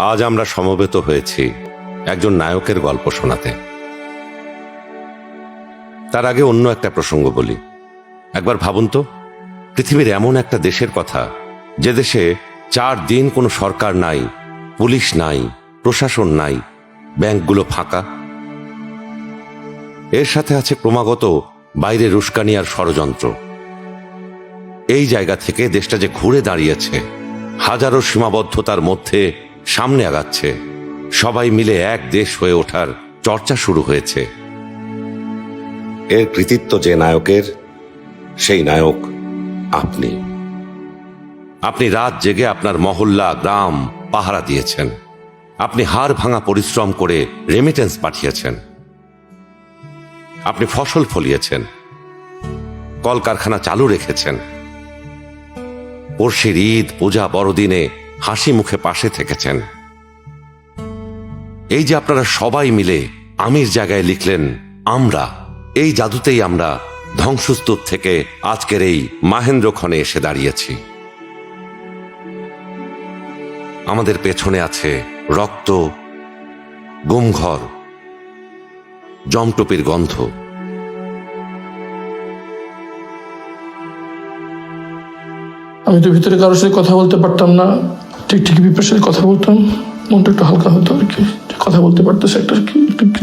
আজ আমরা সমবেত হয়েছি একজন নায়কের গল্প শোনাতে। তার আগে অন্য একটা প্রসঙ্গ বলি। একবার ভাবুন তো, পৃথিবীর এমন একটা দেশের কথা যে দেশে 4 দিন কোনো সরকার নাই, পুলিশ নাই, প্রশাসন নাই, ব্যাংকগুলো ফাঁকা। এর সাথে আছে ক্রমাগত বাইরে উস্কানি আর ষড়যন্ত্র। এই জায়গা থেকে দেশটা যে ঘুরে দাঁড়িয়েছে, হাজারো সীমাবদ্ধতার মধ্যে সামনে আগাচ্ছে, সবাই মিলে এক দেশ হয়ে ওঠার চর্চা শুরু হয়েছে। এর কৃতিত্ব যে নায়কের, সেই নায়ক আপনি। আপনি রাত জেগে আপনার মহল্লা, গ্রাম পাহারা দিয়েছেন। আপনি হাড় ভাঙা পরিশ্রম করে রেমিটেন্স পাঠিয়েছেন। আপনি ফসল ফলিয়েছেন, কলকারখানা চালু রেখেছেন। পড়শির ঈদ, পূজা, বড়দিনে হাসি মুখে পাশে থেকেছেন। এই যে আপনারা সবাই মিলে আমির জায়গায় লিখলেন আমরা, এই জাদুতেই আমরা ধ্বংসস্তূপ থেকে আজকের এই মাহেন্দ্রক্ষণে এসে দাঁড়িয়েছি। আমাদের পেছনে আছে রক্ত, গুমঘর, জমটুপির গন্ধ। আমি তো ভিতরে কারোর সাথে কথা বলতে পারতাম না, টিকটিকি পিঁপড়ার সাথে কথা বলতাম, মনটা একটু হালকা হতো আর কি। কথা বলতে পারতেছে একটা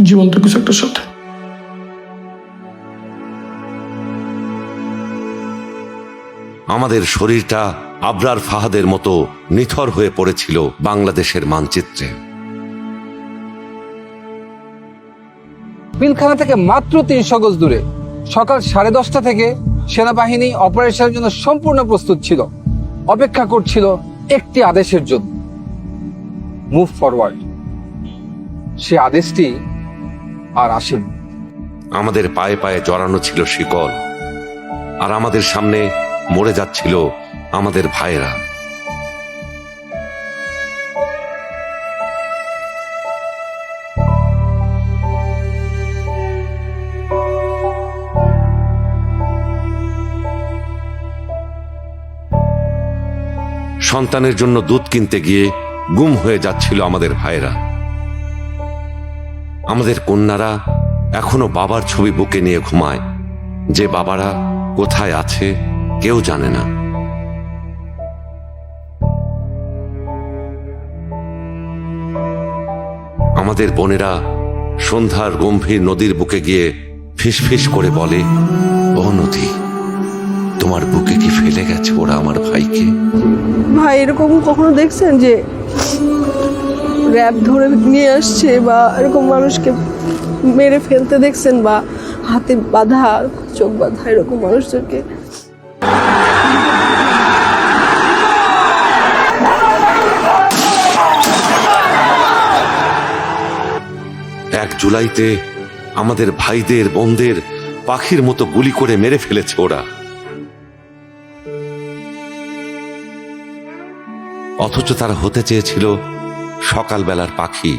জীবন্ত কিছু একটার সাথে। আমাদের শরীরটা আবরার ফাহাদের মতো নিথর হয়ে পড়েছিল বাংলাদেশের মানচিত্রে। পিলখানা থেকে মাত্র 300 গজ দূরে সকাল 10:30 থেকে সেনাবাহিনী অপারেশনের জন্য সম্পূর্ণ প্রস্তুত ছিল, অপেক্ষা করছিল একটি আদেশের জন্য, মুভ ফরওয়ার্ড। সে আদেশটি আর আসেনি। আমাদের পায়ে পায়ে জড়ানো ছিল শিকল, আর আমাদের সামনে মরে যাচ্ছিল আমাদের ভাইয়েরা। সন্তানের জন্য দুধ কিনতে গিয়ে গুম হয়ে যাচ্ছিল আমাদের ভাইয়েরা। আমাদের কন্যারা এখনো বাবার ছবি বুকে নিয়ে ঘুমায়, যে বাবারা কোথায় আছে কেউ জানে না। আমাদের বোনেরা সন্ধ্যার গম্ভীর নদীর বুকে গিয়ে ফিসফিস করে বলে, ও নদী, তোমার বুকে কি ফেলে গেছে ওরা আমার ভাইকে? ভাই, এরকম কখনো দেখছেন যে র্যাব ধরে নিয়ে আসছে বা এরকম মানুষকে মেরে ফেলতে দেখছেন, বা হাতে বাঁধা, চোখ বাঁধা এরকম মানুষদেরকে? 1 জুলাইতে আমাদের ভাইদের, বোনদের পাখির মতো গুলি করে মেরে ফেলেছে ওরা। অথচ তারা হতে চেয়েছিল সকালবেলার পাখি।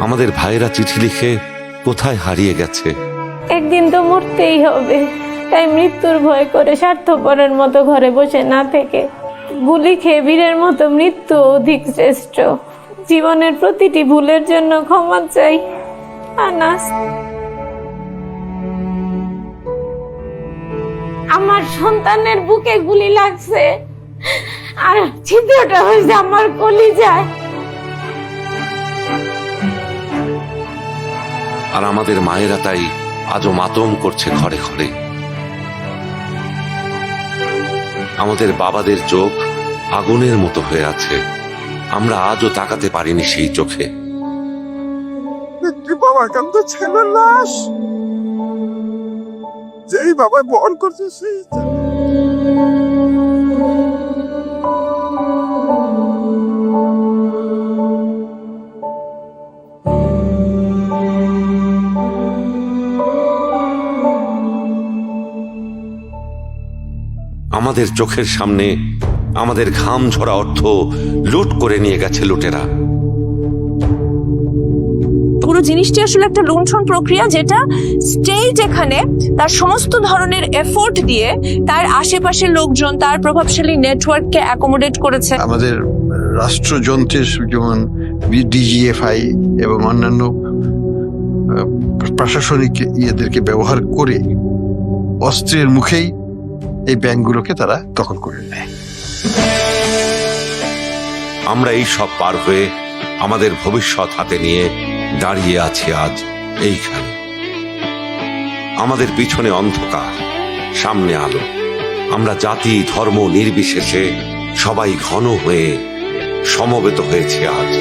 আমাদের ভাইয়েরা চিঠি লিখে কোথায় হারিয়ে গেছে। একদিন তো মরতেই হবে, তাই মৃত্যুর ভয় করে স্বার্থপরের মতো ঘরে বসে না থেকে গুলি খেয়ে বীরের মতো মৃত্যু অধিক শ্রেষ্ঠ। জীবনের প্রতিটি ভুলের জন্য ক্ষমা চাই আনাস। আমার সন্তানের বুকে গুলি লাগছে, আর ছিদ্রটা হয়েছে আমার কলিজায়। আর আমাদের মায়েরা তাই আজও মাতম করছে ঘরে ঘরে। আমাদের বাবাদের চোখ আগুনের মতো হয়ে আছে, আমরা আজও তাকাতে পারিনি সেই চোখে। বাবা কান্ত ছেলের লাশ, যেই বাবা বহন করছে সেই। আমাদের চোখের সামনে আমাদের ঘাম ঝরা অর্থ লুট করে নিয়ে গেছে লুটেরা। পুরো জিনিসটি আসলে একটা লুণ্ঠন প্রক্রিয়া, যেটা স্টেট এখানে তার সমস্ত ধরনের এফোর্ট দিয়ে তার আশেপাশের লোকজন, তার প্রভাবশালী নেটওয়ার্ককে অ্যাকোমোডেট করেছে। আমাদের রাষ্ট্রযন্ত্রের যেমন ডিজিএফআই এবং অন্যান্য প্রশাসনিক ইয়েদেরকে ব্যবহার করে অস্ত্রের মুখেই এই ব্যাংকগুলোকে তারা দখল করে নেয়। আমরা এই সব পার হয়ে আমাদের ভবিষ্যৎ হাতে নিয়ে দাঁড়িয়ে আছি আজ এইখানে। আমাদের পিছনে অন্ধকার, সামনে আলো। আমরা জাতি ধর্ম নির্বিশেষে সবাই ঘন হয়ে সমবেত হয়েছে আজ।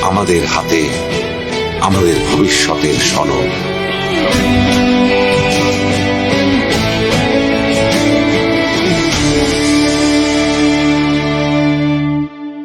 আমাদের হাতে আমাদের ভবিষ্যতের সনদ।